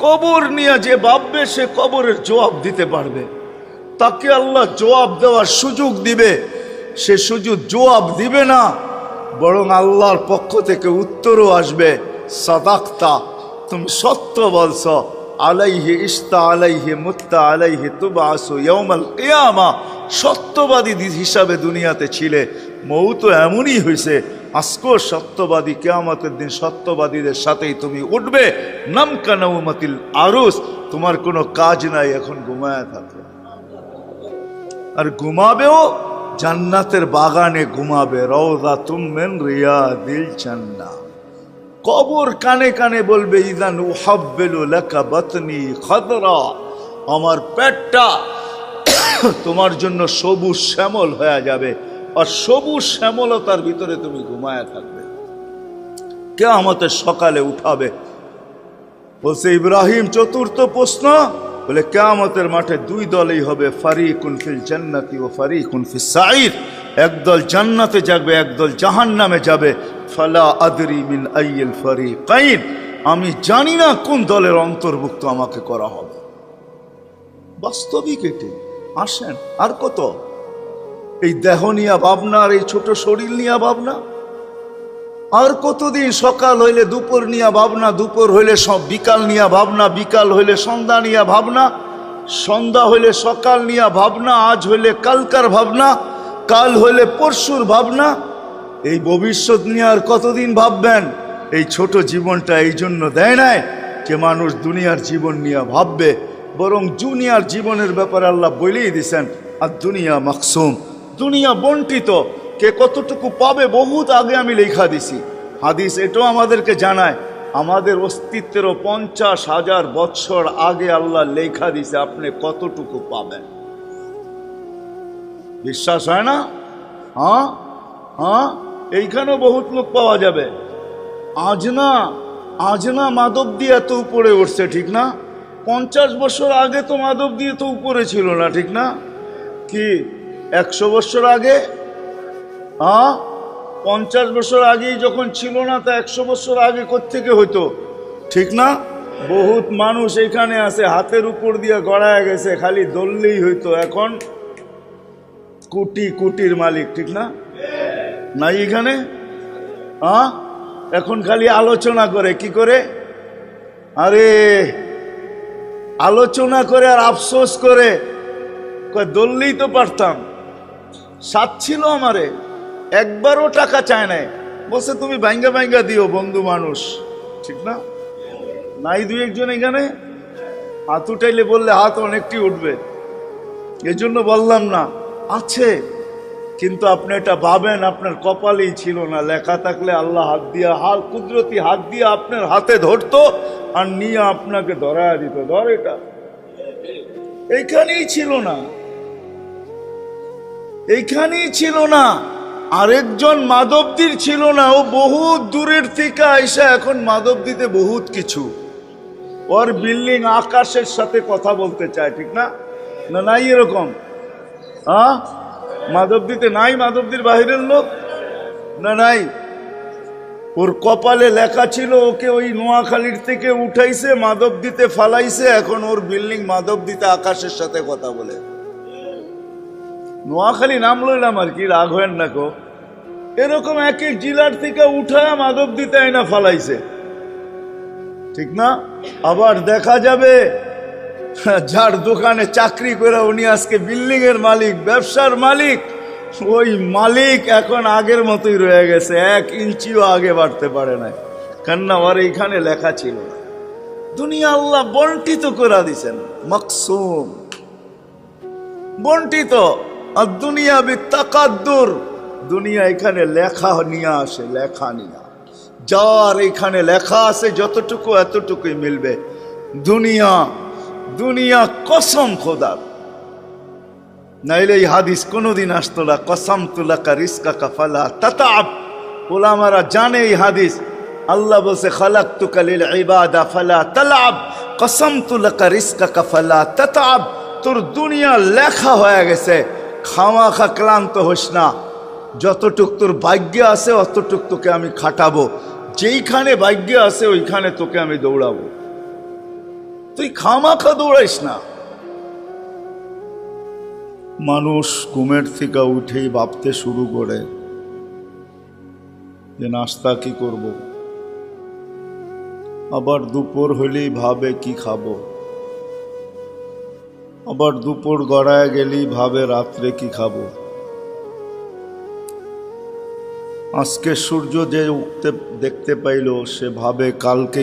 কবর নিয়ে যে ভাববে সে কবরের জবাব দিতে পারবে। তাকে আল্লাহ জবাব দেওয়ার সুযোগ দিবে, সে সুযোগ জবাব দিবে না, বরং আল্লাহর পক্ষ থেকে উত্তরও আসবে, সাদাক্তা, তুমি সত্য বলছ, আলাইহি ইস্তা আলাইহি মুত্তা আলাইহি তুবআসু ইয়াউমাল কিয়ামা, সত্যবাদী হিসাবে দুনিয়াতে ছিলে, মৌত এমনই হয়েছে, আজকেও সত্যবাদী, কিয়ামতের দিন সত্যবাদীদের সাথেই তুমি উঠবে। নামকা নাউমাতিল আরুস, তোমার কোনো কাজ নাই, এখন ঘুমায় থাকো। আর ঘুমাবেও জান্নাতের বাগানে ঘুমাবে, রওযাতুম মিন রিয়াদিল জান্নাহ। কবর কানে কানে বলবে, ইযান উহাব্বিলু লাকা বাতনি খাদরা, আমার পেটটা তোমার জন্য সবুজ শ্যামল হয়ে যাবে, আর সবুজ শ্যামলতার ভিতরে তুমি ঘুমায় থাকবে। কিয়ামতের সকালে উঠাবে। বলছে ইব্রাহিম, চতুর্থ প্রশ্ন, বলে কিয়ামতের মাঠে দুই দলই হবে, ফারিকুন ফিল জান্নাতি ওয়া ফারিকুন ফিস সাঈর, একদল জান্নাতে যাবে, একদল জাহান্নামে যাবে। ফালা আদরি মিন আইয়িল ফারিকাইন, আমি জানি না কোন দলের অন্তর্ভুক্ত আমাকে করা হবে। বাস্তবিক এটি। আসেন, আর কত এই দেহ নিয়া ভাবনা, আর এই ছোট শরীর নিয়া ভাবনা, আর কতদিন সকাল হইলে দুপুর নিয়া ভাবনা, দুপুর হইলে সব বিকাল নিয়া ভাবনা, বিকাল হইলে সন্ধ্যা নিয়া ভাবনা, সন্ধ্যা হইলে সকাল নিয়া ভাবনা, আজ হইলে কালকার ভাবনা, কাল হইলে পরশুর ভাবনা। এই ভবিষ্যৎ নিয়ে আর কতদিন ভাববেন? এই ছোট জীবনটা এই জন্য দেয় নাই যে মানুষ দুনিয়ার জীবন নিয়ে ভাববে, বরং দুনিয়ার জীবনের ব্যাপারে আল্লাহ বলেই দিছেন, আর দুনিয়া মাকসুম, দুনিয়া বন্টিত, কে কতটুকু পাবে বহুত আগে আমি লেখা দিছি। হাদিস এটাও আমাদেরকে জানায়, আমাদের অস্তিত্বেরও 50,000 বৎসর আগে আল্লাহ লেখা দিছে আপনি কতটুকু পাবেন। বিশ্বাস হয় না? হ্যাঁ হ্যাঁ, এইখানেও বহুত লোক পাওয়া যাবে। আজ না মাধব দিয়ে এত উপরে উঠছে, ঠিক না? 50 বছর আগে তো মাধব দিয়ে তো উপরে ছিল না, ঠিক না? কি 100 বছর আগে? হ্যাঁ, 50 বছর আগেই যখন ছিল না, তা 100 বছর আগে কোত্থেকে হইতো, ঠিক না? বহুত মানুষ এখানে আছে, হাতের উপর দিয়ে গড়ায় গেছে, খালি দললেই হইতো, এখন কোটি কোটির মালিক, ঠিক না? নাই এখানে? হ্যাঁ, এখন খালি আলোচনা করে, কি করে? আরে আলোচনা করে আর আফসোস করে, দললেই তো পারতাম, সাথ ছিল আমারে, একবারও টাকা চায় নাই, বলছে তুমি ভাঙ্গা ভাঙ্গা দিও, বন্ধু মানুষ, ঠিক না? নাই দুই একজন এখানে হাত উঠাইলে বললে হাত অনেকটি উঠবে, এজন্য বললাম না, আছে, কিন্তু আপনি এটা ভাবেন আপনার কপালেই ছিল না, লেখা থাকলে আল্লাহ হাত দিয়া, কুদরতি হাত দিয়ে আপনার হাতে ধরতো আর নিয়ে আপনাকে ধরায় দিত, ধর এটা, এইখানেই ছিল না, এইখানেই ছিল না। আরেকজন মাধবদীর ছিল না, ও বহুত দূরের থেকে আইসা এখন মাধবদীতে বহুত কিছু, ওর বিল্ডিং আকাশের সাথে কথা বলতে চায়, ঠিক না? না নাই এরকম? হ্যাঁ, মাধবদীতে নাই, মাধবদীর বাহিরের লোক না নাই, ওর কপালে লেখা ছিল ওকে ওই নোয়াখালীর থেকে উঠাইছে, মাধবদীতে ফালাইছে, এখন ওর বিল্ডিং মাধবদীতে আকাশের সাথে কথা বলে। নোয়াখালী নাম লইলাম আর কি, রাগ হয় না কো, এরকম এক এক জেলার থেকে উঠায় মাধবদীতে আইনা ফালাইছে, ঠিক না? আবার দেখা যাবে যার দোকানে চাকরি করে উনি আজকে বিল্ডিং এর মালিক, ব্যবসার মালিক, ওই মালিক এখন আগের মতোই রয়ে গেছে, 1 ইঞ্চিও আগে বাড়তে পারে না, কেননা ওর এইখানে লেখা ছিল না। দুনিয়া আল্লাহ বন্টিত করে দিছেন, মাকসুম, বন্টিত। আর দুনিয়া বিতাকাদ্দুর, দুনিয়া এখানে লেখা নিয়ে আসে, লেখা নিয়ে, যার এখানে লেখা আছে যতটুকু এতটুকুই মিলবে। দুনিয়া দুনিয়া কসম খোদার, নাইলে এই হাদিস কোনোদিন আসতো না, কসম তুলাকা রিজকাকা ফালা তাতাব। ওলামারা জানে এই হাদিস, আল্লাহ বলছে খালাকতুকা লিল ইবাদা ফালা তালাব, কসমতু লাকা রিজকাকা ফালা তাতাব। তোর দুনিয়া লেখা হয়ে গেছে, খামাখা ক্লান্ত হোস না, যতটুক তোর ভাগ্যে আছে অতটুক তোকে আমি খাটাবো, যেইখানে ভাগ্যে আছে ওইখানে তোকে আমি দৌড়াবো। তুই খামাখা দৌড়াইস না। মানুষ ঘুমের থেকে উঠেই ভাবতে শুরু করে যে নাস্তা কি করব, আবার দুপুর হলেই ভাবে কি খাবো, আবার দুপুর গড়ায় গেলেই ভাবে রাত্রে কি খাবো। আজকে সূর্য যে উঠতে দেখতে পাইল সে ভাবে কালকে